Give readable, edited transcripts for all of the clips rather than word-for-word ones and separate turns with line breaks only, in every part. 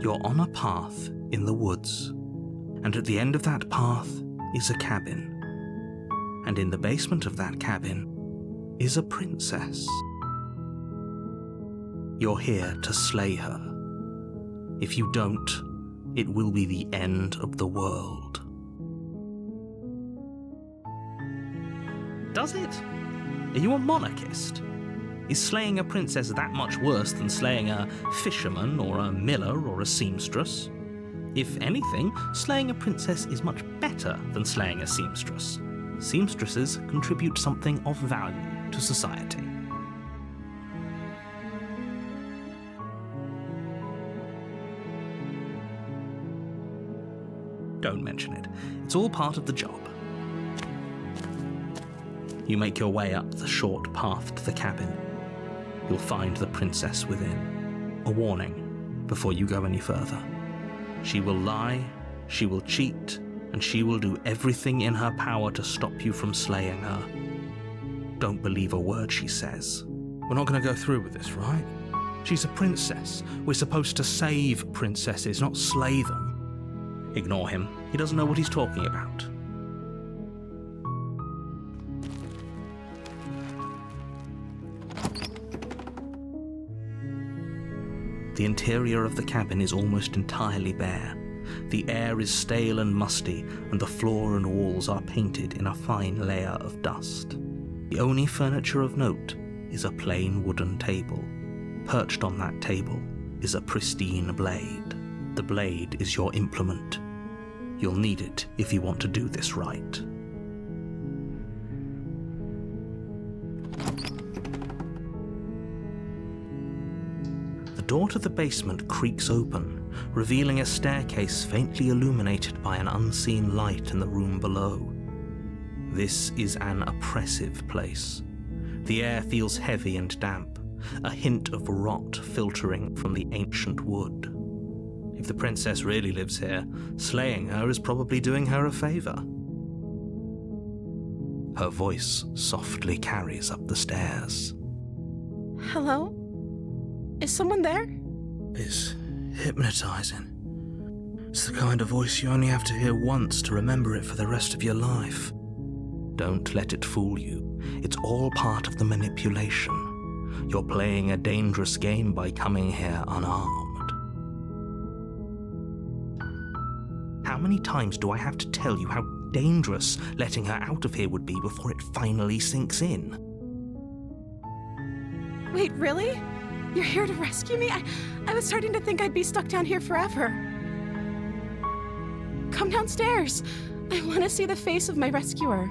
You're on a path in the woods, and at the end of that path is a cabin. And in the basement of that cabin is a princess. You're here to slay her. If you don't, it will be the end of the world. Does it? Are you a monarchist? Is slaying a princess that much worse than slaying a fisherman or a miller or a seamstress? If anything, slaying a princess is much better than slaying a seamstress. Seamstresses contribute something of value to society. Don't mention it. It's all part of the job. You make your way up the short path to the cabin. You'll find the princess within. A warning before you go any further. She will lie, she will cheat, and she will do everything in her power to stop you from slaying her. Don't believe a word she says. We're not going to go through with this, right? She's a princess. We're supposed to save princesses, not slay them. Ignore him. He doesn't know what he's talking about. The interior of the cabin is almost entirely bare. The air is stale and musty, and the floor and walls are painted in a fine layer of dust. The only furniture of note is a plain wooden table. Perched on that table is a pristine blade. The blade is your implement. You'll need it if you want to do this right. The door to the basement creaks open, revealing a staircase faintly illuminated by an unseen light in the room below. This is an oppressive place. The air feels heavy and damp, a hint of rot filtering from the ancient wood. If the princess really lives here, slaying her is probably doing her a favor. Her voice softly carries up the stairs.
Hello? Is someone there?
It's hypnotizing. It's the kind of voice you only have to hear once to remember it for the rest of your life. Don't let it fool you. It's all part of the manipulation. You're playing a dangerous game by coming here unarmed. How many times do I have to tell you how dangerous letting her out of here would be before it finally sinks in?
Wait, really? You're here to rescue me? I was starting to think I'd be stuck down here forever. Come downstairs. I want to see the face of my rescuer.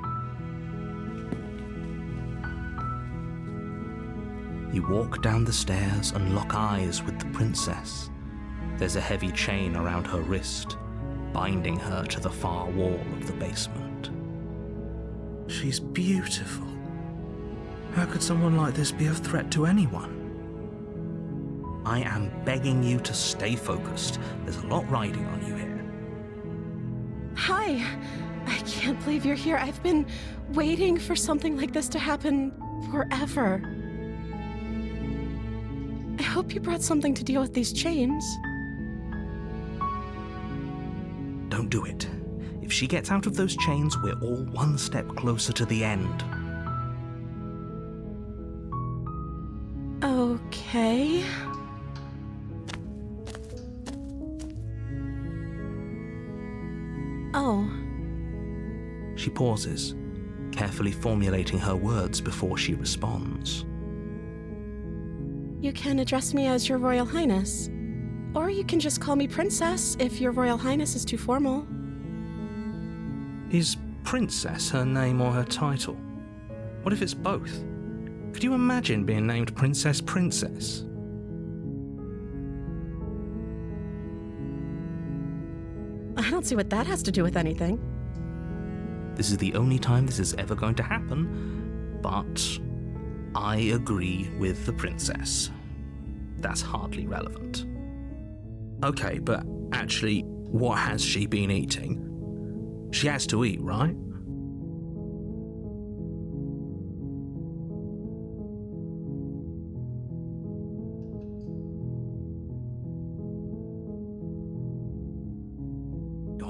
You walk down the stairs and lock eyes with the princess. There's a heavy chain around her wrist, binding her to the far wall of the basement. She's beautiful. How could someone like this be a threat to anyone? I am begging you to stay focused. There's a lot riding on you here.
Hi. I can't believe you're here. I've been waiting for something like this to happen forever. I hope you brought something to deal with these chains.
Don't do it. If she gets out of those chains, we're all one step closer to the end.
Okay. Oh.
She pauses, carefully formulating her words before she responds.
You can address me as Your Royal Highness. Or you can just call me Princess if Your Royal Highness is too formal.
Is Princess her name or her title? What if it's both? Could you imagine being named Princess Princess?
I don't see what that has to do with anything.
This is the only time this is ever going to happen, but I agree with the princess. That's hardly relevant. Okay, but actually, what has she been eating? She has to eat, right?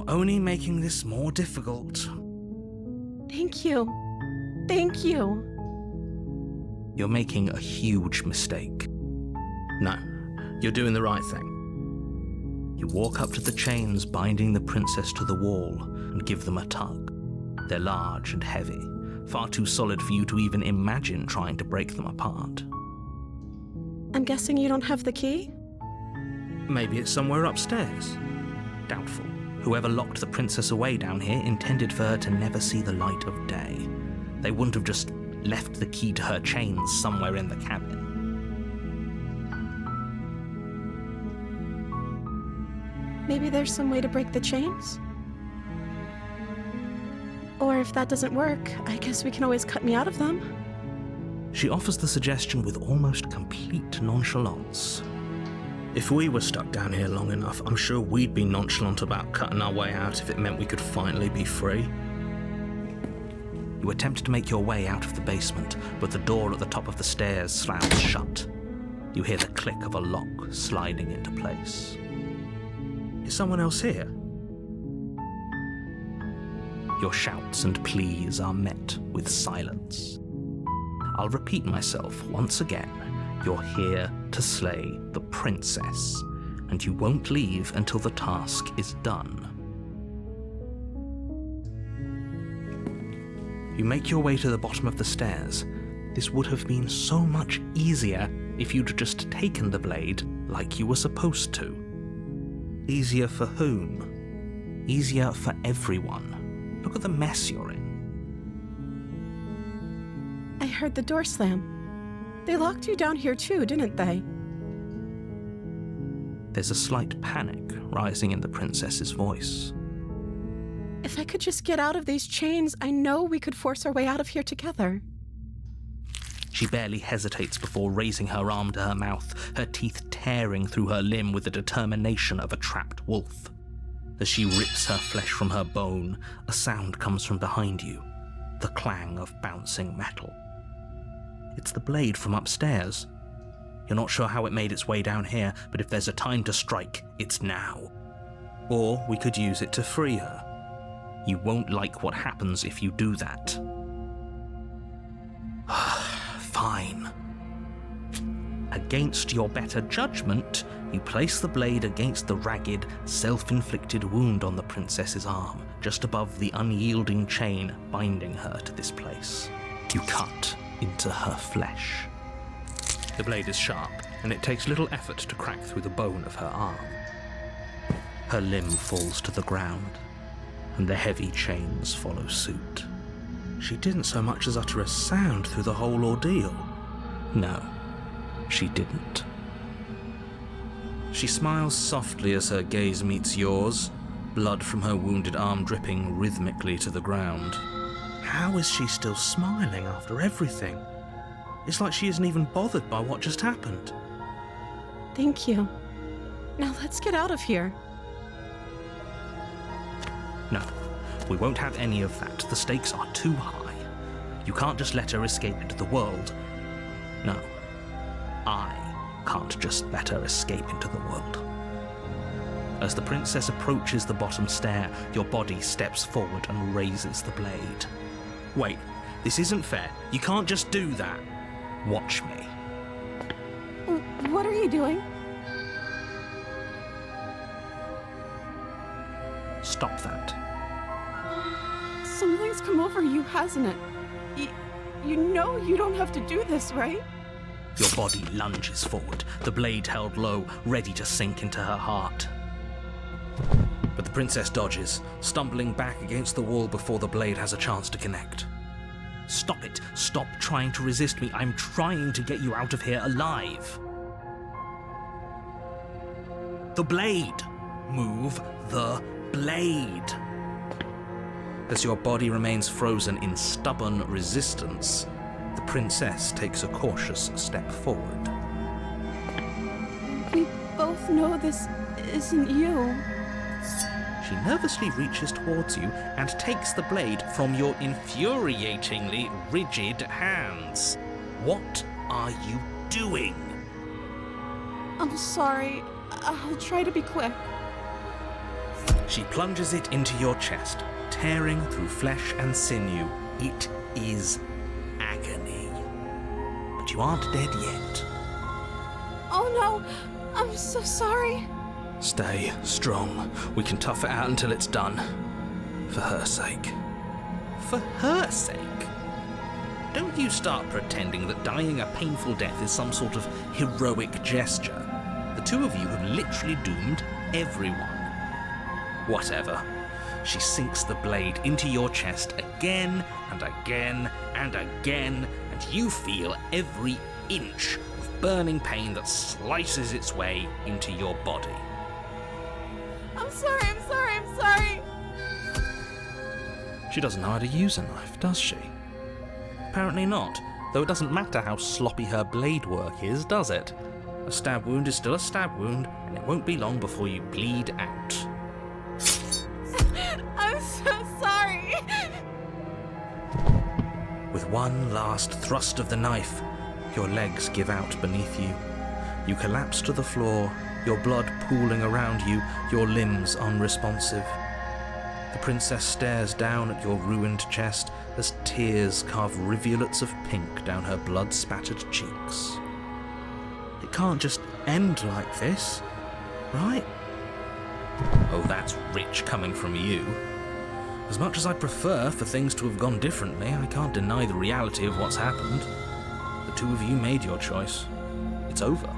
only making this more difficult.
Thank you. Thank you.
You're making a huge mistake. No, you're doing the right thing. You walk up to the chains binding the princess to the wall and give them a tug. They're large and heavy, far too solid for you to even imagine trying to break them apart.
I'm guessing you don't have the key?
Maybe it's somewhere upstairs. Doubtful. Whoever locked the princess away down here intended for her to never see the light of day. They wouldn't have just left the key to her chains somewhere in the cabin.
Maybe there's some way to break the chains? Or if that doesn't work, I guess we can always cut me out of them.
She offers the suggestion with almost complete nonchalance. If we were stuck down here long enough, I'm sure we'd be nonchalant about cutting our way out if it meant we could finally be free. You attempt to make your way out of the basement, but the door at the top of the stairs slams shut. You hear the click of a lock sliding into place. Is someone else here? Your shouts and pleas are met with silence. I'll repeat myself once again. You're here to slay the princess, and you won't leave until the task is done. You make your way to the bottom of the stairs. This would have been so much easier if you'd just taken the blade like you were supposed to. Easier for whom? Easier for everyone. Look at the mess you're in.
I heard the door slam. They locked you down here too, didn't they?
There's a slight panic rising in the princess's voice.
If I could just get out of these chains, I know we could force our way out of here together.
She barely hesitates before raising her arm to her mouth, her teeth tearing through her limb with the determination of a trapped wolf. As she rips her flesh from her bone, a sound comes from behind you, the clang of bouncing metal. It's the blade from upstairs. You're not sure how it made its way down here, but if there's a time to strike, it's now. Or we could use it to free her. You won't like what happens if you do that. Fine. Against your better judgment, you place the blade against the ragged, self-inflicted wound on the princess's arm, just above the unyielding chain binding her to this place. You cut into her flesh. The blade is sharp, and it takes little effort to crack through the bone of her arm. Her limb falls to the ground, and the heavy chains follow suit. She didn't so much as utter a sound through the whole ordeal. No, she didn't. She smiles softly as her gaze meets yours, blood from her wounded arm dripping rhythmically to the ground. How is she still smiling after everything? It's like she isn't even bothered by what just happened.
Thank you. Now let's get out of here.
No, we won't have any of that. The stakes are too high. You can't just let her escape into the world. No, I can't just let her escape into the world. As the princess approaches the bottom stair, your body steps forward and raises the blade. Wait, this isn't fair. You can't just do that. Watch me.
What are you doing?
Stop that.
Something's come over you, hasn't it? You know you don't have to do this, right?
Your body lunges forward, the blade held low, ready to sink into her heart. But the princess dodges, stumbling back against the wall before the blade has a chance to connect. Stop it. Stop trying to resist me. I'm trying to get you out of here alive. The blade. Move the blade. As your body remains frozen in stubborn resistance, the princess takes a cautious step forward.
We both know this isn't you.
She nervously reaches towards you and takes the blade from your infuriatingly rigid hands. What are you doing?
I'm sorry. I'll try to be quick.
She plunges it into your chest, tearing through flesh and sinew. It is agony. But you aren't dead yet.
Oh no, I'm so sorry.
Stay strong. We can tough it out until it's done. For her sake. For her sake? Don't you start pretending that dying a painful death is some sort of heroic gesture. The two of you have literally doomed everyone. Whatever. She sinks the blade into your chest again and again and again, and you feel every inch of burning pain that slices its way into your body.
I'm sorry.
She doesn't know how to use a knife, does she? Apparently not, though it doesn't matter how sloppy her blade work is, does it? A stab wound is still a stab wound, and it won't be long before you bleed out.
I'm so sorry.
With one last thrust of the knife, your legs give out beneath you. You collapse to the floor, your blood pooling around you, your limbs unresponsive. The princess stares down at your ruined chest as tears carve rivulets of pink down her blood-spattered cheeks. It can't just end like this, right? Oh, that's rich coming from you. As much as I'd prefer for things to have gone differently, I can't deny the reality of what's happened. The two of you made your choice. It's over.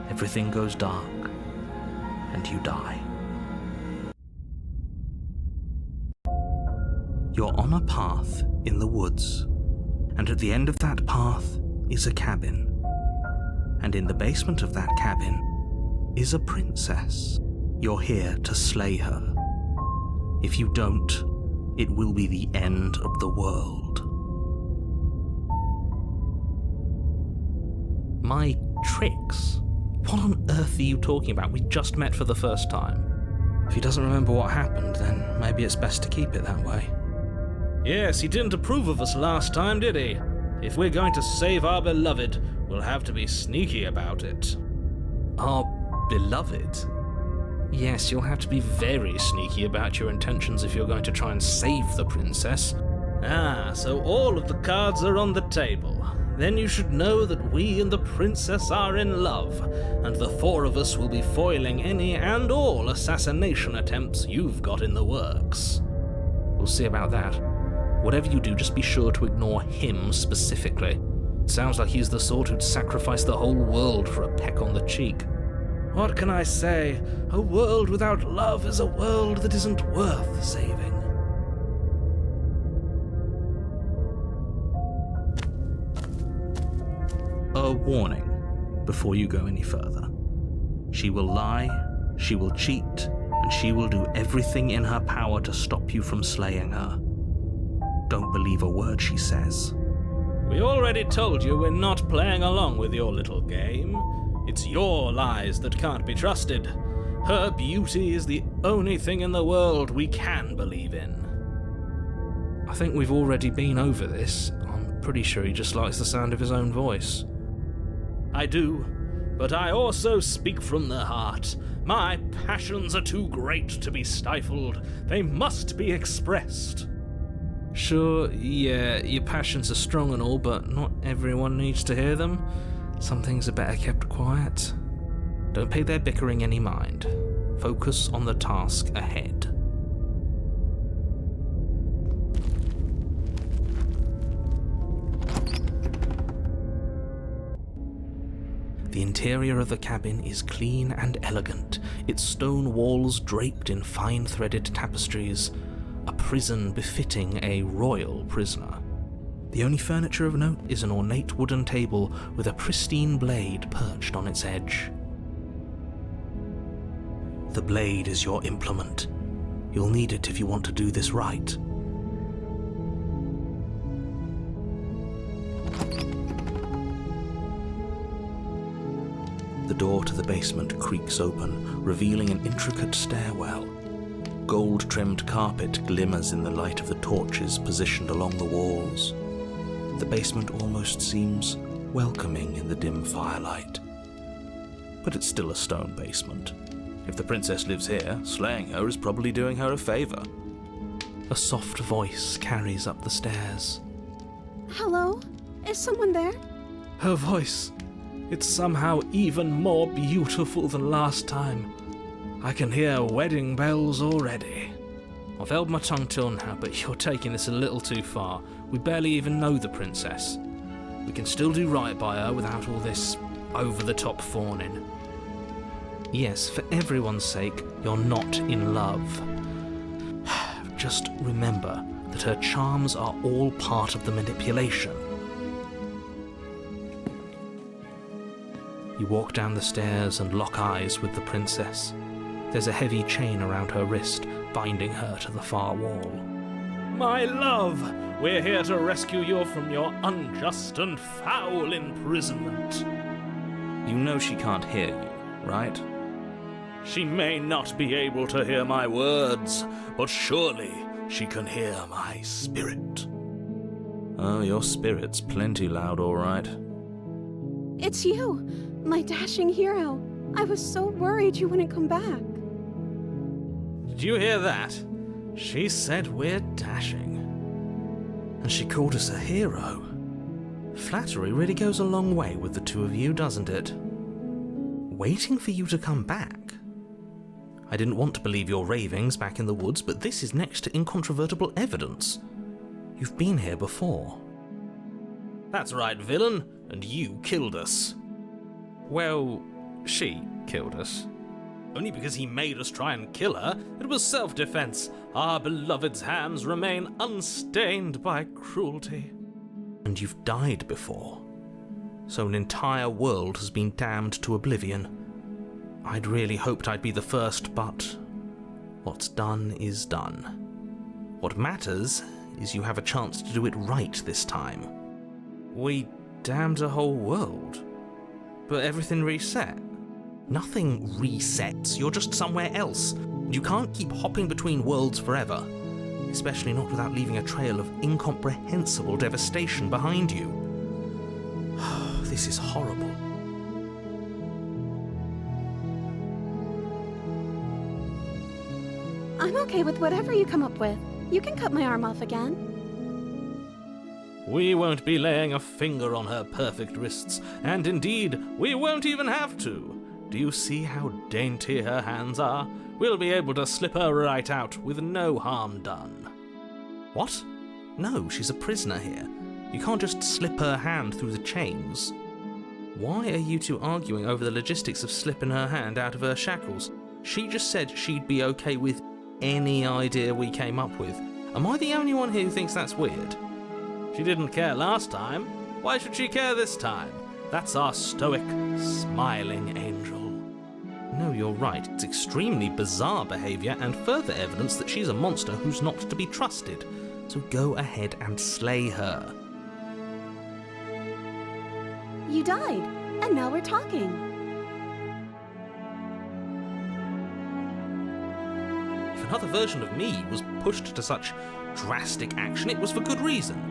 Everything goes dark, and you die. You're on a path in the woods, and at the end of that path is a cabin. And in the basement of that cabin is a princess. You're here to slay her. If you don't, it will be the end of the world. My tricks? What on earth are you talking about? We just met for the first time. If he doesn't remember what happened, then maybe it's best to keep it that way. Yes, he didn't approve of us last time, did he? If we're going to save our beloved, we'll have to be sneaky about it. Our beloved? Yes, you'll have to be very sneaky about your intentions if you're going to try and save the princess. Ah, so all of the cards are on the table. Then you should know that we and the princess are in love, and the four of us will be foiling any and all assassination attempts you've got in the works. We'll see about that. Whatever you do, just be sure to ignore him specifically. It sounds like he's the sort who'd sacrifice the whole world for a peck on the cheek. What can I say? A world without love is a world that isn't worth saving. A warning before you go any further. She will lie, she will cheat, and she will do everything in her power to stop you from slaying her. Don't believe a word she says. We already told you we're not playing along with your little game. It's your lies that can't be trusted. Her beauty is the only thing in the world we can believe in. I think we've already been over this. I'm pretty sure he just likes the sound of his own voice. I do, but I also speak from the heart. My passions are too great to be stifled. They must be expressed. Sure, yeah, your passions are strong and all, but not everyone needs to hear them. Some things are better kept quiet. Don't pay their bickering any mind. Focus on the task ahead. The interior of the cabin is clean and elegant, its stone walls draped in fine-threaded tapestries, a prison befitting a royal prisoner. The only furniture of note is an ornate wooden table with a pristine blade perched on its edge. The blade is your implement. You'll need it if you want to do this right. The door to the basement creaks open, revealing an intricate stairwell. Gold-trimmed carpet glimmers in the light of the torches positioned along the walls. The basement almost seems welcoming in the dim firelight. But it's still a stone basement.
If the princess lives here, slaying her is probably doing her a favour.
A soft voice carries up the stairs.
Hello? Is someone there?
Her voice, it's somehow even more beautiful than last time. I can hear wedding bells already. I've held my tongue till now, but you're taking this a little too far. We barely even know the princess. We can still do right by her without all this over-the-top fawning. Yes, for everyone's sake, you're not in love. Just remember that her charms are all part of the manipulation. You walk down the stairs and lock eyes with the princess. There's a heavy chain around her wrist, binding her to the far wall. My love, we're here to rescue you from your unjust and foul imprisonment.
You know she can't hear you, right?
She may not be able to hear my words, but surely she can hear my spirit.
Oh, your spirit's plenty loud, all right.
It's you, my dashing hero. I was so worried you wouldn't come back.
Did you hear that? She said we're dashing. And she called us a hero. Flattery really goes a long way with the two of you, doesn't it? Waiting for you to come back. I didn't want to believe your ravings back in the woods, but this is next to incontrovertible evidence. You've been here before. That's right, villain, and you killed us. Well, she killed us. Only because he made us try and kill her. It was self-defense. Our beloved's hands remain unstained by cruelty. And you've died before. So an entire world has been damned to oblivion. I'd really hoped I'd be the first, but what's done is done. What matters is you have a chance to do it right this time. We damned a whole world, but everything reset. Nothing resets, you're just somewhere else. You can't keep hopping between worlds forever, especially not without leaving a trail of incomprehensible devastation behind you. This is horrible.
I'm okay with whatever you come up with. You can cut my arm off again.
We won't be laying a finger on her perfect wrists, and indeed, we won't even have to. Do you see how dainty her hands are? We'll be able to slip her right out with no harm done. What? No, she's a prisoner here. You can't just slip her hand through the chains. Why are you two arguing over the logistics of slipping her hand out of her shackles? She just said she'd be okay with any idea we came up with. Am I the only one here who thinks that's weird? She didn't care last time. Why should she care this time? That's our stoic, smiling angel. No, you're right. It's extremely bizarre behaviour and further evidence that she's a monster who's not to be trusted. So go ahead and slay her.
You died, and now we're talking.
If another version of me was pushed to such drastic action, it was for good reason.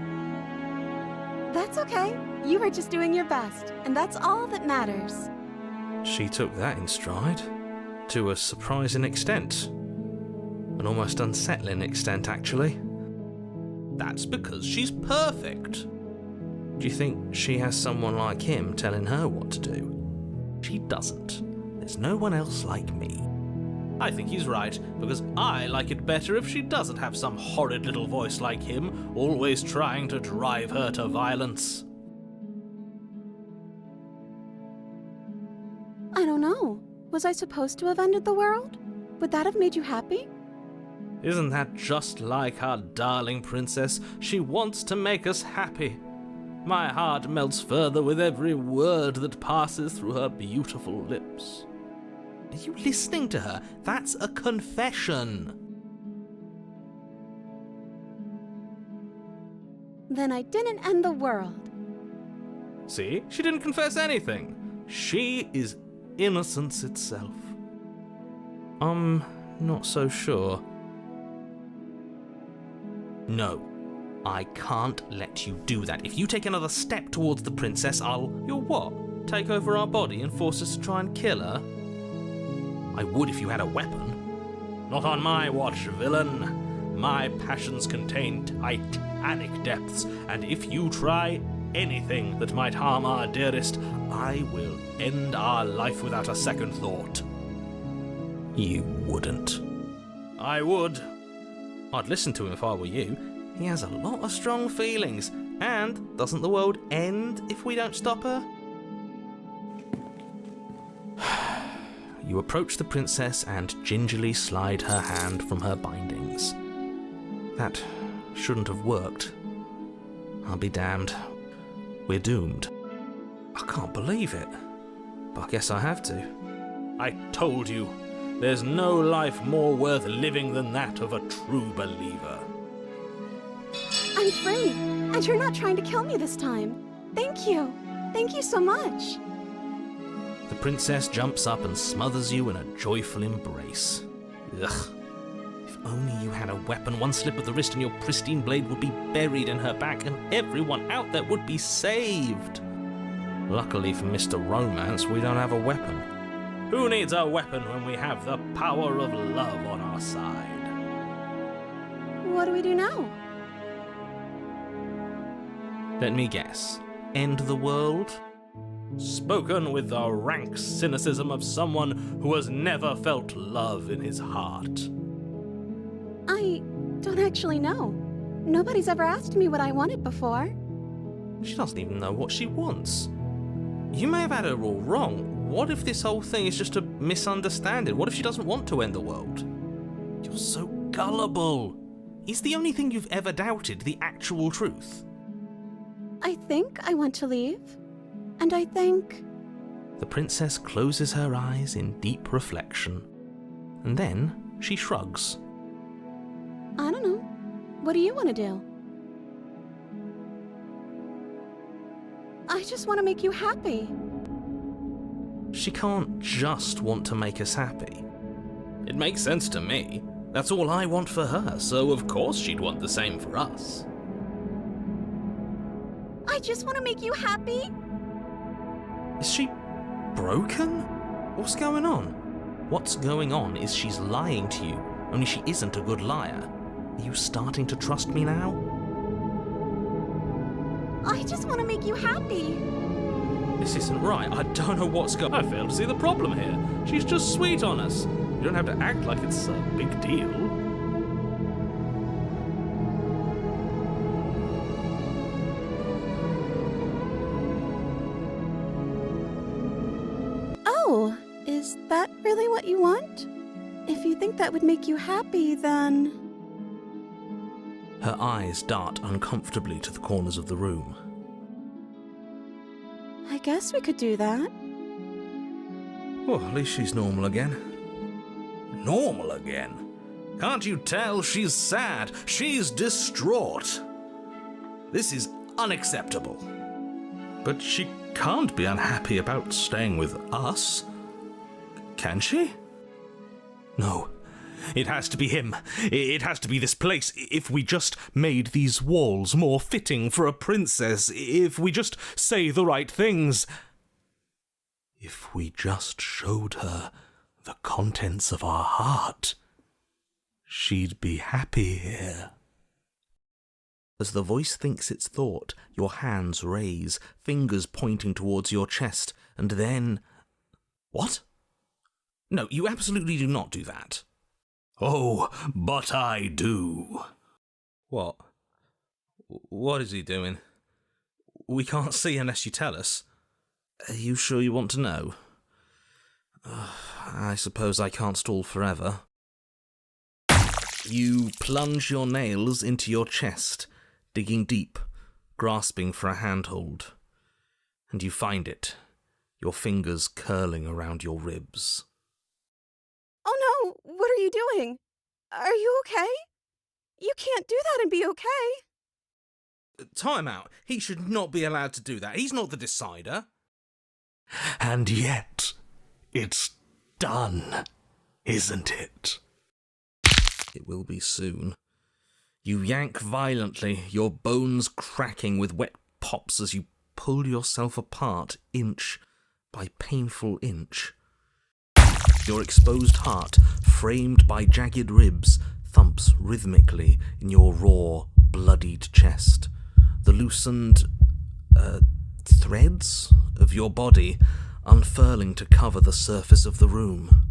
That's okay. You were just doing your best, and that's all that matters.
She took that in stride, to a surprising extent. An almost unsettling extent, actually. That's because she's perfect. Do you think she has someone like him telling her what to do? She doesn't. There's no one else like me. I think he's right, because I like it better if she doesn't have some horrid little voice like him, always trying to drive her to violence.
I don't know. Was I supposed to have ended the world? Would that have made you happy?
Isn't that just like our darling princess? She wants to make us happy. My heart melts further with every word that passes through her beautiful lips. Are you listening to her? That's a confession.
Then I didn't end the world.
See? She didn't confess anything. She is innocence itself. I'm not so sure. No, I can't let you do that. If you take another step towards the princess, You'll what? Take over our body and force us to try and kill her? I would if you had a weapon. Not on my watch, villain. My passions contain titanic depths, and if you try anything that might harm our dearest, I will end our life without a second thought.
You wouldn't.
I would. I'd listen to him if I were you. He has a lot of strong feelings. And doesn't the world end if we don't stop her? You approach the princess and gingerly slide her hand from her bindings. That shouldn't have worked. I'll be damned. We're doomed. I can't believe it. But I guess I have to. I told you, there's no life more worth living than that of a true believer.
I'm free, and you're not trying to kill me this time. Thank you. Thank you so much.
The princess jumps up and smothers you in a joyful embrace. Ugh. If only you had a weapon, one slip of the wrist and your pristine blade would be buried in her back and everyone out there would be saved. Luckily for Mr. Romance, we don't have a weapon. Who needs a weapon when we have the power of love on our side?
What do we do now?
Let me guess. End the world? Spoken with the rank cynicism of someone who has never felt love in his heart.
I don't actually know. Nobody's ever asked me what I wanted before.
She doesn't even know what she wants. You may have had her all wrong. What if this whole thing is just a misunderstanding? What if she doesn't want to end the world? You're so gullible. Is the only thing you've ever doubted the actual truth?
I think I want to leave. And I think...
The princess closes her eyes in deep reflection. And then she shrugs.
I don't know. What do you want to do? I just want to make you happy.
She can't just want to make us happy. It makes sense to me. That's all I want for her, so of course she'd want the same for us.
I just want to make you happy.
Is she broken? What's going on? What's going on is she's lying to you, only she isn't a good liar. Are you starting to trust me now?
I just want to make you happy.
This isn't right. I don't know what's going on. I fail to see the problem here. She's just sweet on us. You don't have to act like it's a big deal.
Oh, is that really what you want? If you think that would make you happy, then...
Her eyes dart uncomfortably to the corners of the room.
I guess we could do that.
Well, at least she's normal again. Normal again? Can't you tell she's sad? She's distraught. This is unacceptable. But she can't be unhappy about staying with us. Can she? No. It has to be him. It has to be this place. If we just made these walls more fitting for a princess, if we just say the right things, if we just showed her the contents of our heart, she'd be happy here. As the voice thinks its thought, your hands raise, fingers pointing towards your chest, and then... What? No, you absolutely do not do that. Oh, but I do. What? What is he doing? We can't see unless you tell us. Are you sure you want to know? I suppose I can't stall forever. You plunge your nails into your chest, digging deep, grasping for a handhold. And you find it, your fingers curling around your ribs.
Oh no, what are you doing? Are you okay? You can't do that and be okay.
Time out. He should not be allowed to do that. He's not the decider. And yet, it's done, isn't it? It will be soon. You yank violently, your bones cracking with wet pops as you pull yourself apart inch by painful inch. Your exposed heart, framed by jagged ribs, thumps rhythmically in your raw, bloodied chest. The loosened threads of your body unfurling to cover the surface of the room.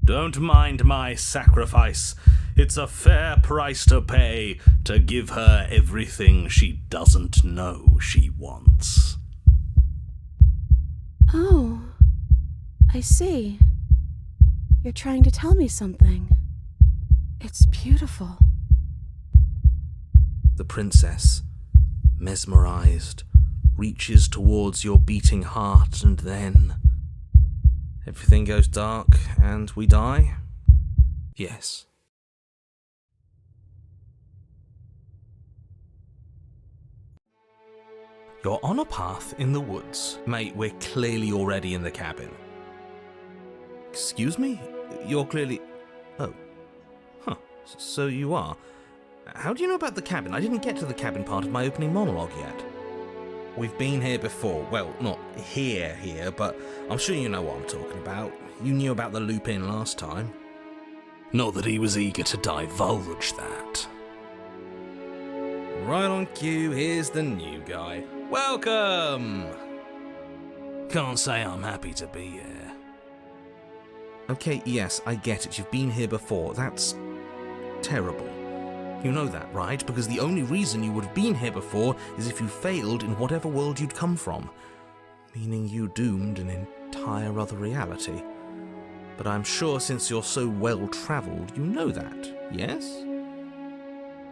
Don't mind my sacrifice. It's a fair price to pay to give her everything she doesn't know she wants.
Oh, I see. You're trying to tell me something. It's beautiful.
The princess, mesmerized, reaches towards your beating heart, and then everything goes dark and we die? Yes. You're on a path in the woods. Mate, we're clearly already in the cabin. Excuse me? You're clearly... Oh. Huh. So you are. How do you know about the cabin? I didn't get to the cabin part of my opening monologue yet. We've been here before. Well, not here, but I'm sure you know what I'm talking about. You knew about the loop-in last time.
Not that he was eager to divulge that.
Right on cue, here's the new guy. Welcome!
Can't say I'm happy to be here.
Okay, yes, I get it. You've been here before. That's terrible. You know that, right? Because the only reason you would have been here before is if you failed in whatever world you'd come from. Meaning you doomed an entire other reality. But I'm sure since you're so well-travelled, you know that, yes?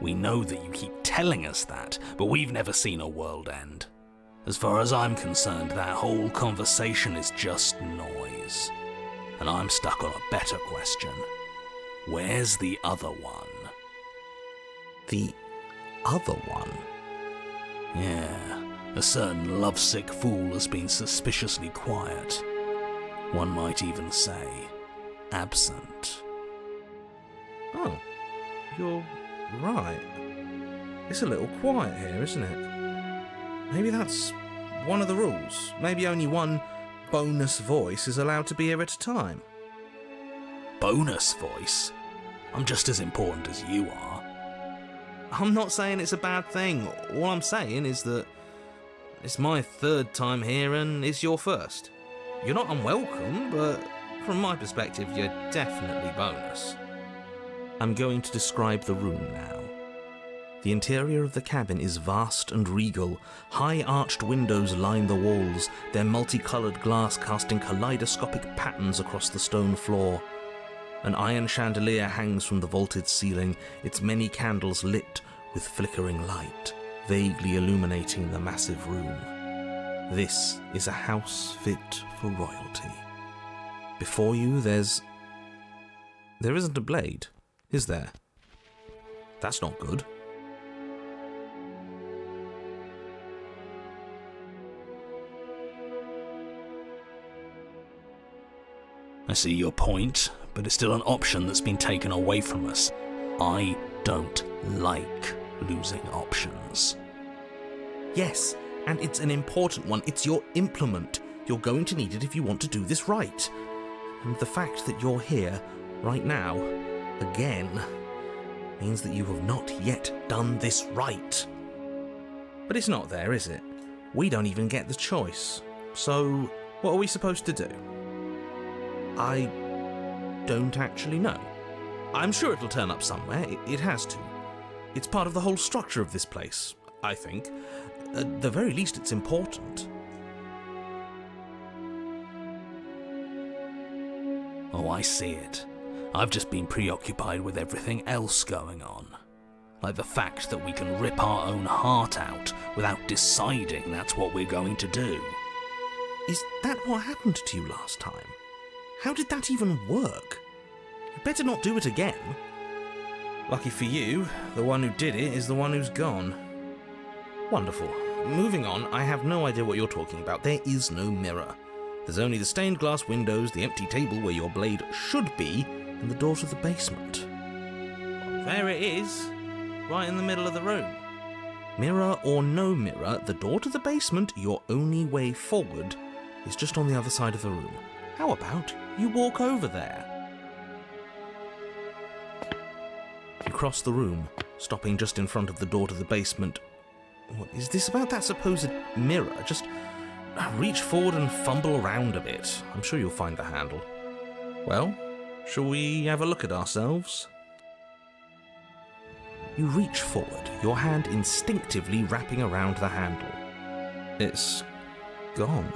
We know that you keep telling us that, but we've never seen a world end. As far as I'm concerned, that whole conversation is just noise. And I'm stuck on a better question. Where's the other one?
The other one?
Yeah, a certain lovesick fool has been suspiciously quiet. One might even say, absent.
Oh, you're right. It's a little quiet here, isn't it? Maybe that's one of the rules. Maybe only one bonus voice is allowed to be here at a time.
Bonus voice? I'm just as important as you are.
I'm not saying it's a bad thing. All I'm saying is that it's my third time here and it's your first. You're not unwelcome, but from my perspective, you're definitely bonus. I'm going to describe the room now. The interior of the cabin is vast and regal. High arched windows line the walls, their multicoloured glass casting kaleidoscopic patterns across the stone floor. An iron chandelier hangs from the vaulted ceiling, its many candles lit with flickering light, vaguely illuminating the massive room. This is a house fit for royalty. Before you, there isn't a blade, is there? That's not good.
I see your point, but it's still an option that's been taken away from us. I don't like losing options.
Yes, and it's an important one. It's your implement. You're going to need it if you want to do this right. And the fact that you're here, right now, again, means that you have not yet done this right. But it's not there, is it? We don't even get the choice. So, what are we supposed to do? I don't actually know. I'm sure it'll turn up somewhere. It has to. It's part of the whole structure of this place, I think. At the very least, it's important.
Oh, I see it. I've just been preoccupied with everything else going on. Like the fact that we can rip our own heart out without deciding that's what we're going to do.
Is that what happened to you last time? How did that even work? You better not do it again. Lucky for you, the one who did it is the one who's gone. Wonderful. Moving on, I have no idea what you're talking about. There is no mirror. There's only the stained glass windows, the empty table where your blade should be, and the door to the basement. There it is, right in the middle of the room. Mirror or no mirror, the door to the basement, your only way forward, is just on the other side of the room. How about you walk over there? You cross the room, stopping just in front of the door to the basement. What is this about that supposed mirror? Just reach forward and fumble around a bit. I'm sure you'll find the handle. Well, shall we have a look at ourselves? You reach forward, your hand instinctively wrapping around the handle. It's gone.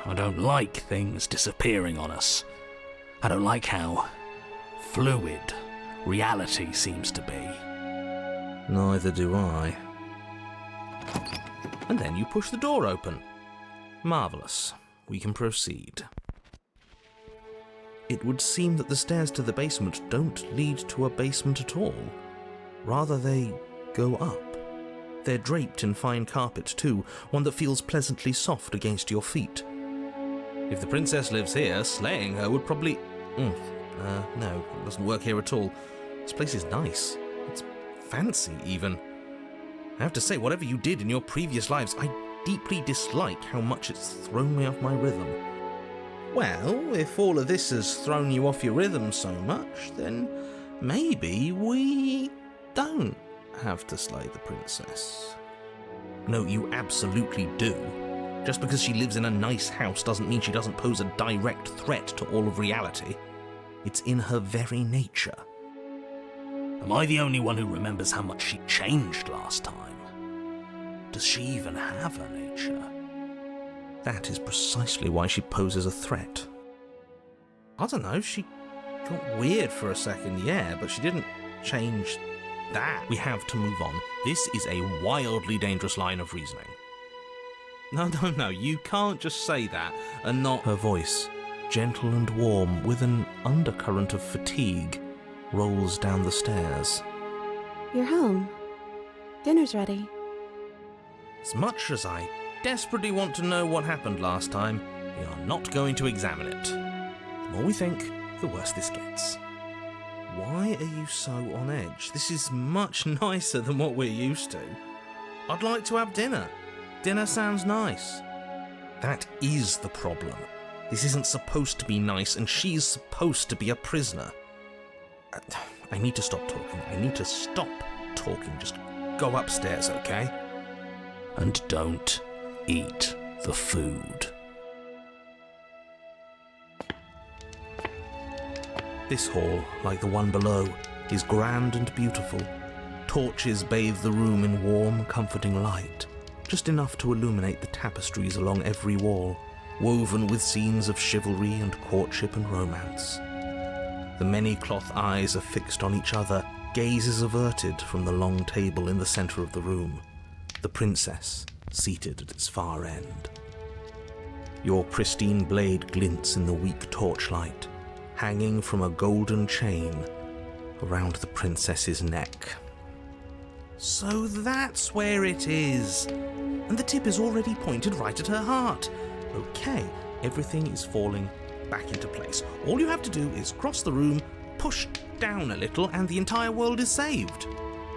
I don't like things disappearing on us. I don't like how fluid reality seems to be.
Neither do I. And then you push the door open. Marvellous. We can proceed. It would seem that the stairs to the basement don't lead to a basement at all. Rather, they go up. They're draped in fine carpet too, one that feels pleasantly soft against your feet. If the princess lives here, slaying her would probably... no, it doesn't work here at all. This place is nice. It's fancy, even. I have to say, whatever you did in your previous lives, I deeply dislike how much it's thrown me off my rhythm. Well, if all of this has thrown you off your rhythm so much, then maybe we don't have to slay the princess. No, you absolutely do. Just because she lives in a nice house doesn't mean she doesn't pose a direct threat to all of reality. It's in her very nature.
Am I the only one who remembers how much she changed last time? Does she even have a nature?
That is precisely why she poses a threat. I don't know, she got weird for a second, yeah, but she didn't change that. We have to move on. This is a wildly dangerous line of reasoning. No, you can't just say that and not... Her voice, gentle and warm, with an undercurrent of fatigue, rolls down the stairs.
You're home. Dinner's ready.
As much as I desperately want to know what happened last time, we are not going to examine it. The more we think, the worse this gets. Why are you so on edge? This is much nicer than what we're used to. I'd like to have dinner. Dinner sounds nice. That is the problem. This isn't supposed to be nice, and she's supposed to be a prisoner. I need to stop talking. Just go upstairs, okay?
And don't eat the food.
This hall, like the one below, is grand and beautiful. Torches bathe the room in warm, comforting light, just enough to illuminate the tapestries along every wall, woven with scenes of chivalry and courtship and romance. The many cloth eyes are fixed on each other, gazes averted from the long table in the centre of the room, the princess seated at its far end. Your pristine blade glints in the weak torchlight, hanging from a golden chain around the princess's neck. So that's where it is. And the tip is already pointed right at her heart. Okay, everything is falling back into place. All you have to do is cross the room, push down a little, and the entire world is saved.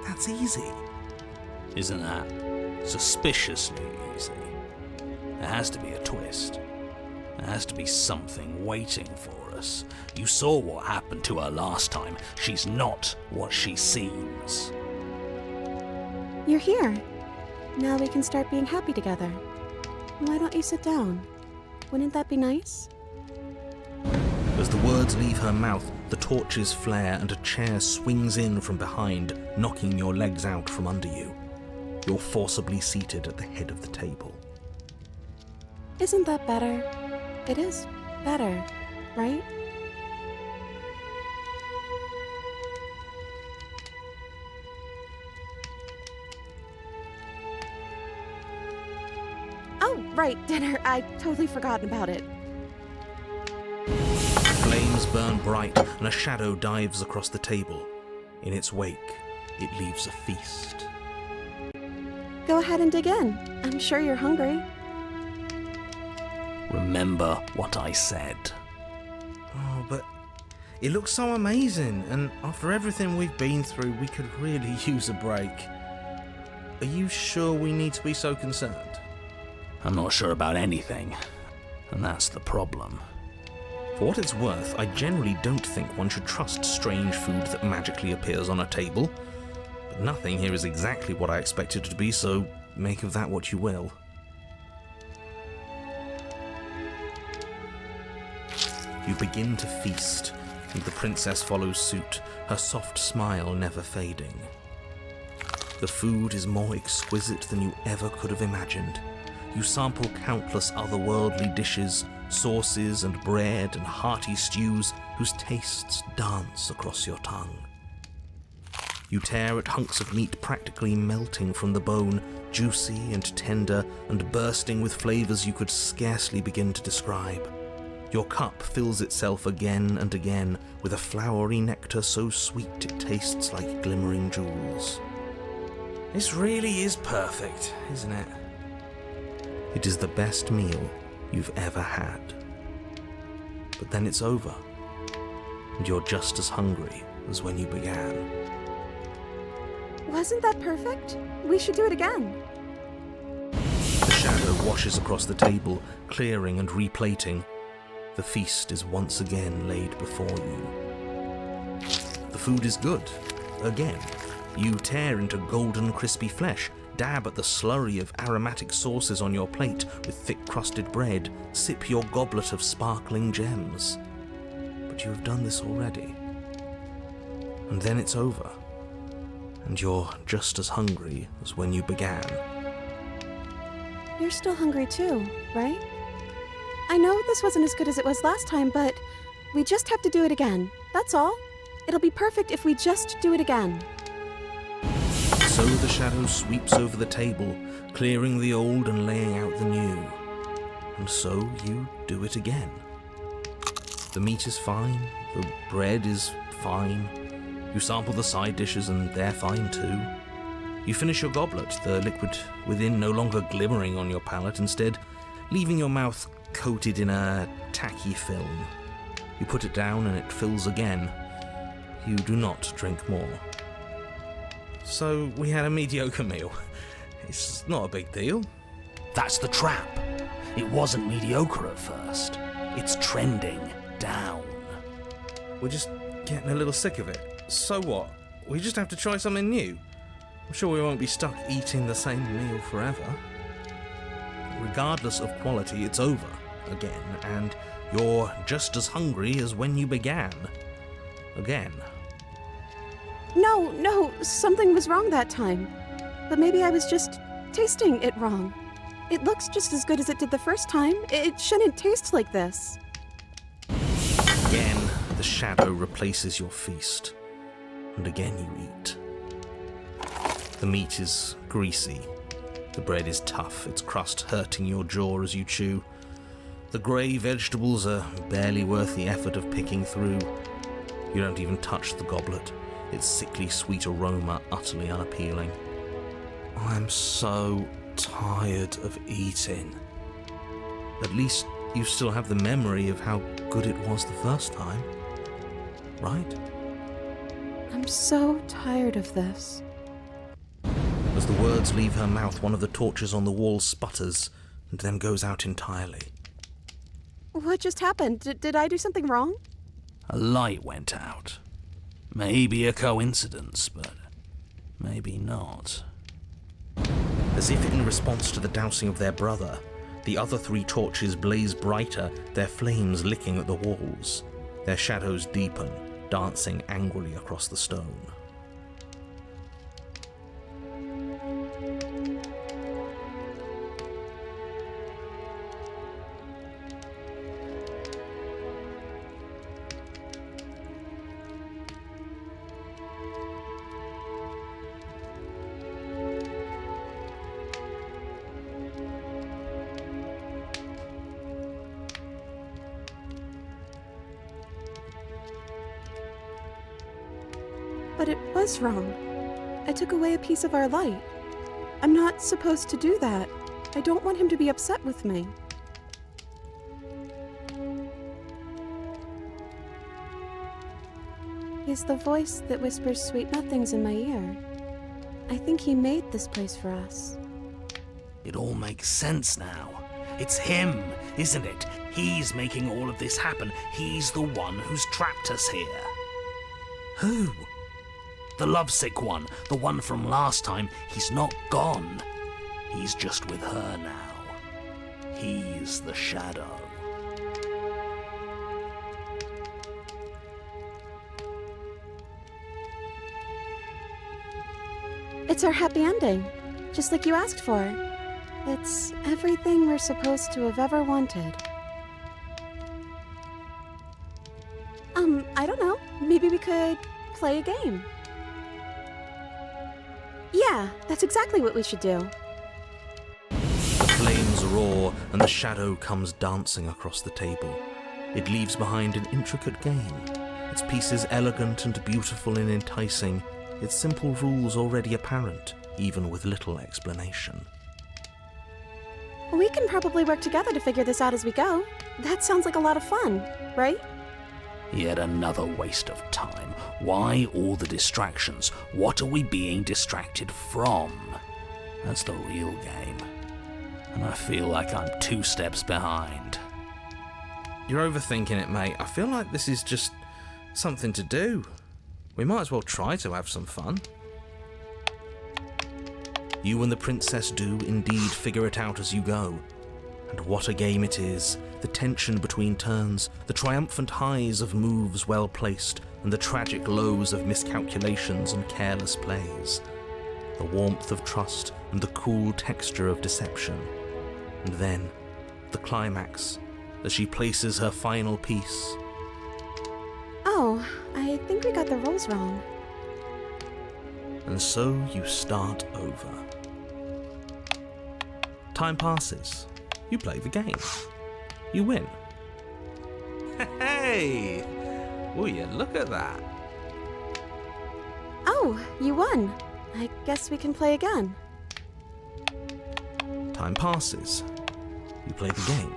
That's easy.
Isn't that suspiciously easy? There has to be a twist. There has to be something waiting for us. You saw what happened to her last time. She's not what she seems.
You're here. Now we can start being happy together. Why don't you sit down? Wouldn't that be nice?
As the words leave her mouth, the torches flare and a chair swings in from behind, knocking your legs out from under you. You're forcibly seated at the head of the table.
Isn't that better? It is better, right? Oh, right, dinner. I'd totally forgotten about it.
Flames burn bright and a shadow dives across the table. In its wake, it leaves a feast.
Go ahead and dig in. I'm sure you're hungry.
Remember what I said.
Oh, but it looks so amazing, and after everything we've been through, we could really use a break. Are you sure we need to be so concerned?
I'm not sure about anything. And that's the problem.
For what it's worth, I generally don't think one should trust strange food that magically appears on a table. But nothing here is exactly what I expected it to be, so make of that what you will. You begin to feast, and the princess follows suit, her soft smile never fading. The food is more exquisite than you ever could have imagined. You sample countless otherworldly dishes, sauces and bread and hearty stews whose tastes dance across your tongue. You tear at hunks of meat practically melting from the bone, juicy and tender and bursting with flavors you could scarcely begin to describe. Your cup fills itself again and again with a flowery nectar so sweet it tastes like glimmering jewels. This really is perfect, isn't it? It is the best meal you've ever had. But then it's over, and you're just as hungry as when you began.
Wasn't that perfect? We should do it again.
The shadow washes across the table, clearing and replating. The feast is once again laid before you. The food is good. Again, you tear into golden crispy flesh, dab at the slurry of aromatic sauces on your plate with thick-crusted bread, sip your goblet of sparkling gems. But you have done this already. And then it's over, and you're just as hungry as when you began.
You're still hungry too, right? I know this wasn't as good as it was last time, but we just have to do it again. That's all. It'll be perfect if we just do it again.
So the shadow sweeps over the table, clearing the old and laying out the new. And so you do it again. The meat is fine, the bread is fine. You sample the side dishes and they're fine too. You finish your goblet, the liquid within no longer glimmering on your palate, instead leaving your mouth coated in a tacky film. You put it down and it fills again. You do not drink more. So we had a mediocre meal. It's not a big deal.
That's the trap. It wasn't mediocre at first. It's trending down.
We're just getting a little sick of it. So what? We just have to try something new. I'm sure we won't be stuck eating the same meal forever. Regardless of quality, it's over again, and you're just as hungry as when you began. Again.
No, something was wrong that time. But maybe I was just tasting it wrong. It looks just as good as it did the first time. It shouldn't taste like this.
Again, the shadow replaces your feast, and again you eat. The meat is greasy. The bread is tough, its crust hurting your jaw as you chew. The grey vegetables are barely worth the effort of picking through. You don't even touch the goblet, its sickly sweet aroma utterly unappealing. I'm so tired of eating. At least you still have the memory of how good it was the first time, right?
I'm so tired of this.
As the words leave her mouth, one of the torches on the wall sputters and then goes out entirely.
What just happened? Did I do something wrong?
A light went out. Maybe a coincidence, but maybe not.
As if in response to the dousing of their brother, the other 3 torches blaze brighter, their flames licking at the walls. Their shadows deepen, dancing angrily across the stone.
But it was wrong. I took away a piece of our light. I'm not supposed to do that. I don't want him to be upset with me. He's the voice that whispers sweet nothings in my ear. I think he made this place for us.
It all makes sense now. It's him, isn't it? He's making all of this happen. He's the one who's trapped us here. Who? The lovesick one, the one from last time. He's not gone. He's just with her now. He's the shadow.
It's our happy ending, just like you asked for. It's everything we're supposed to have ever wanted. I don't know. Maybe we could play a game. Yeah, that's exactly what we should do.
The flames roar and the shadow comes dancing across the table. It leaves behind an intricate game, its pieces elegant and beautiful and enticing, its simple rules already apparent, even with little explanation.
We can probably work together to figure this out as we go. That sounds like a lot of fun, right?
Yet another waste of time. Why all the distractions? What are we being distracted from? That's the real game. And I feel like I'm 2 steps behind.
You're overthinking it, mate. I feel like this is just something to do. We might as well try to have some fun. You and the princess do indeed figure it out as you go. And what a game it is. The tension between turns, the triumphant highs of moves well placed, and the tragic lows of miscalculations and careless plays. The warmth of trust and the cool texture of deception. And then, the climax, as she places her final piece.
Oh, I think we got the rules wrong.
And so you start over. Time passes. You play the game. You win. Hey! Will you look at that?
Oh, you won. I guess we can play again.
Time passes. You play the game.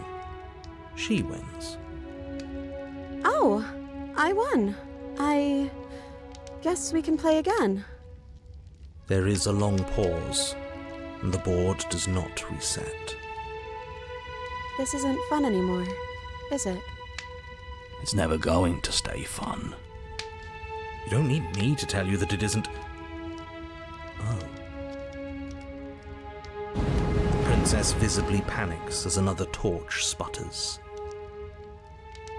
She wins.
Oh, I won. I guess we can play again.
There is a long pause, and the board does not reset.
This isn't fun anymore, is it?
It's never going to stay fun.
You don't need me to tell you that it isn't. Oh. The princess visibly panics as another torch sputters.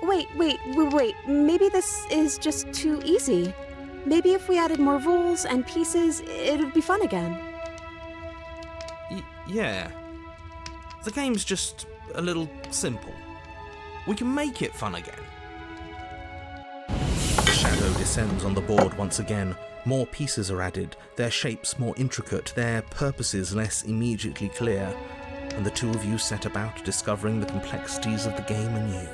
Wait. Maybe this is just too easy. Maybe if we added more rules and pieces, it would be fun again.
Yeah. The game's just a little simple. We can make it fun again. The shadow descends on the board once again. More pieces are added, their shapes more intricate, their purposes less immediately clear, and the two of you set about discovering the complexities of the game anew.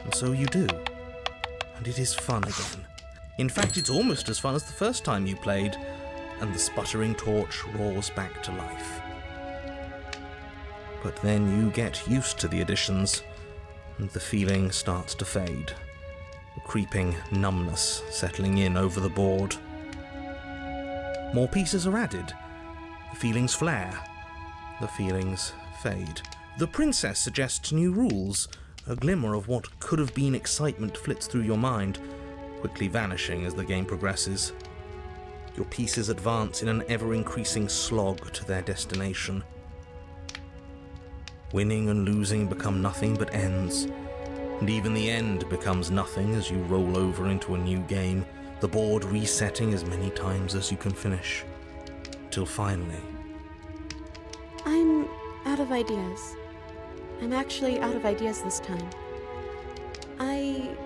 And so you do. And it is fun again. In fact, it's almost as fun as the first time you played, and the sputtering torch roars back to life. But then you get used to the additions, and the feeling starts to fade. A creeping numbness settling in over the board. More pieces are added. The feelings flare. The feelings fade. The princess suggests new rules. A glimmer of what could have been excitement flits through your mind, quickly vanishing as the game progresses. Your pieces advance in an ever-increasing slog to their destination. Winning and losing become nothing but ends, and even the end becomes nothing as you roll over into a new game, the board resetting as many times as you can finish, till finally...
I'm out of ideas. I'm actually out of ideas this time. I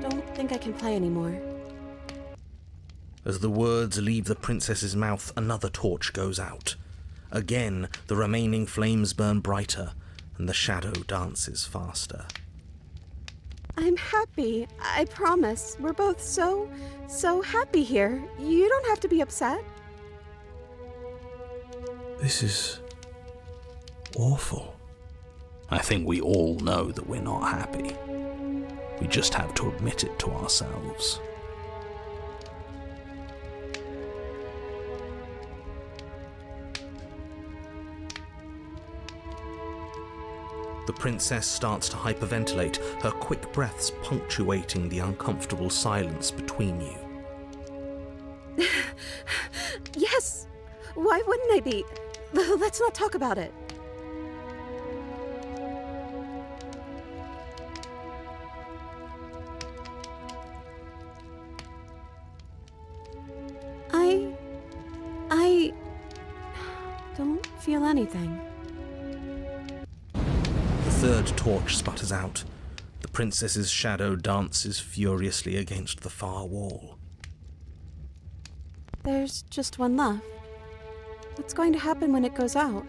don't think I can play anymore.
As the words leave the princess's mouth, another torch goes out. Again, the remaining flames burn brighter, and the shadow dances faster.
I'm happy. I promise. We're both so happy here. You don't have to be upset.
This is... awful.
I think we all know that we're not happy. We just have to admit it to ourselves.
The princess starts to hyperventilate, her quick breaths punctuating the uncomfortable silence between you.
Yes! Why wouldn't I be? Let's not talk about it. I don't feel anything.
The third torch sputters out. The princess's shadow dances furiously against the far wall.
There's just one left. What's going to happen when it goes out?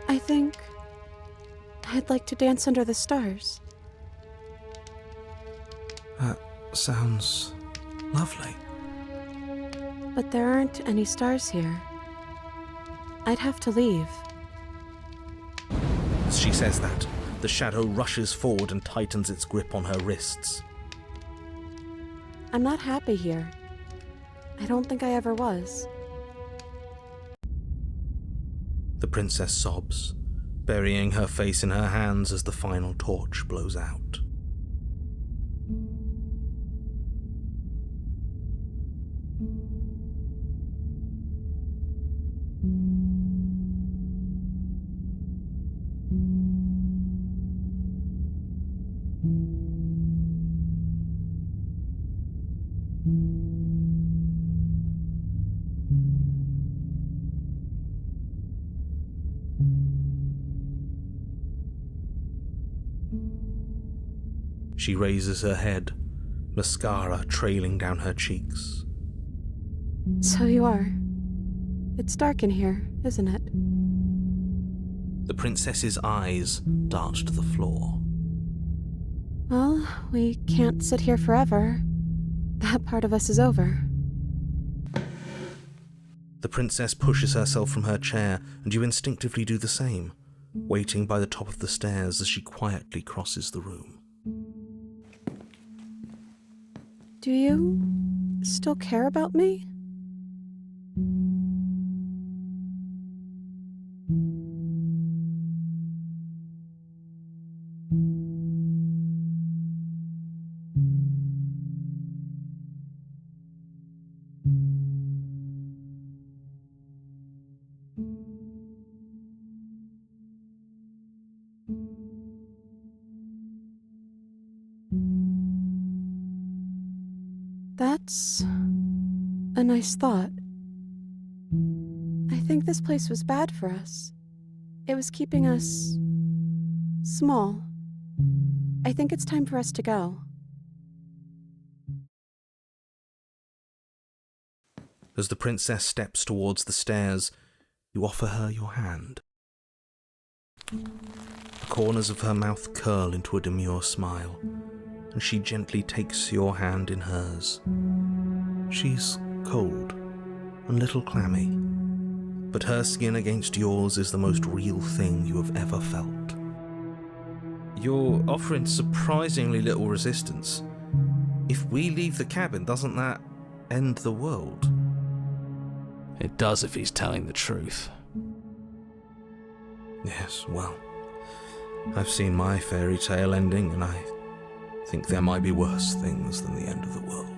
I think I'd like to dance under the stars.
That sounds lovely.
But there aren't any stars here. I'd have to leave.
As she says that, the shadow rushes forward and tightens its grip on her wrists.
I'm not happy here. I don't think I ever was.
The princess sobs, burying her face in her hands as the final torch blows out. She raises her head, mascara trailing down her cheeks.
So you are. It's dark in here, isn't it?
The princess's eyes dart to the floor.
Well, we can't sit here forever. That part of us is over.
The princess pushes herself from her chair, and you instinctively do the same, waiting by the top of the stairs as she quietly crosses the room.
Do you still care about me? That's a nice thought. I think this place was bad for us. It was keeping us small. I think it's time for us to go.
As the princess steps towards the stairs, you offer her your hand. The corners of her mouth curl into a demure smile, and she gently takes your hand in hers. She's cold and a little clammy, but her skin against yours is the most real thing you have ever felt. You're offering surprisingly little resistance. If we leave the cabin, doesn't that end the world?
It does if he's telling the truth.
Yes, well, I've seen my fairy tale ending, and I think there might be worse things than the end of the world.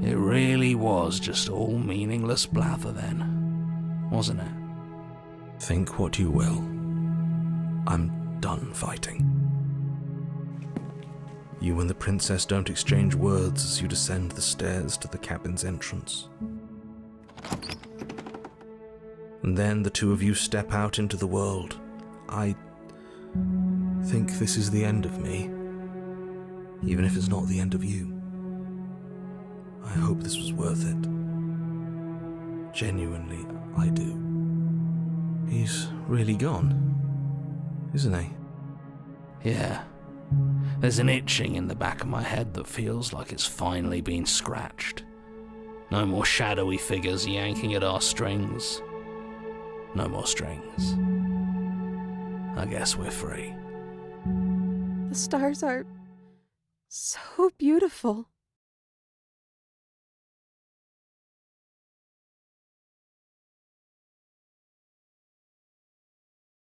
It really was just all meaningless blather then, wasn't it?
Think what you will. I'm done fighting. You and the princess don't exchange words as you descend the stairs to the cabin's entrance. And then the two of you step out into the world. I think this is the end of me, even if it's not the end of you. I hope this was worth it. Genuinely, I do. He's really gone, isn't he?
Yeah, There's an itching in the back of my head that feels like it's finally been scratched. No more shadowy figures yanking at our strings. No more strings. I guess we're free.
The stars are so beautiful.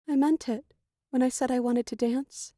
I meant it when I said I wanted to dance.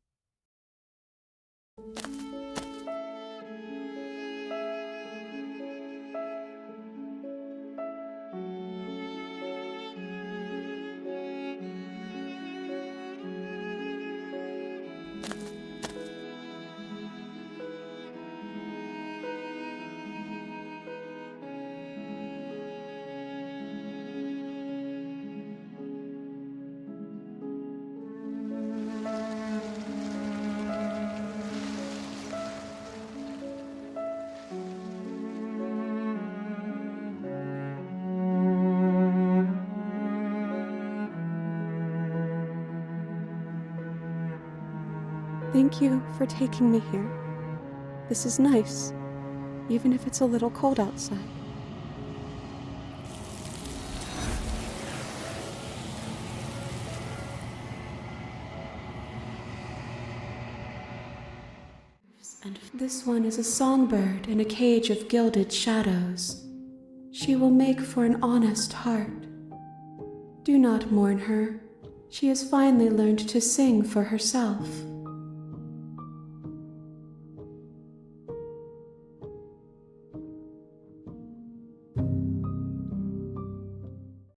Thank you for taking me here. This is nice, even if it's a little cold outside. And this one is a songbird in a cage of gilded shadows. She will make for an honest heart. Do not mourn her. She has finally learned to sing for herself.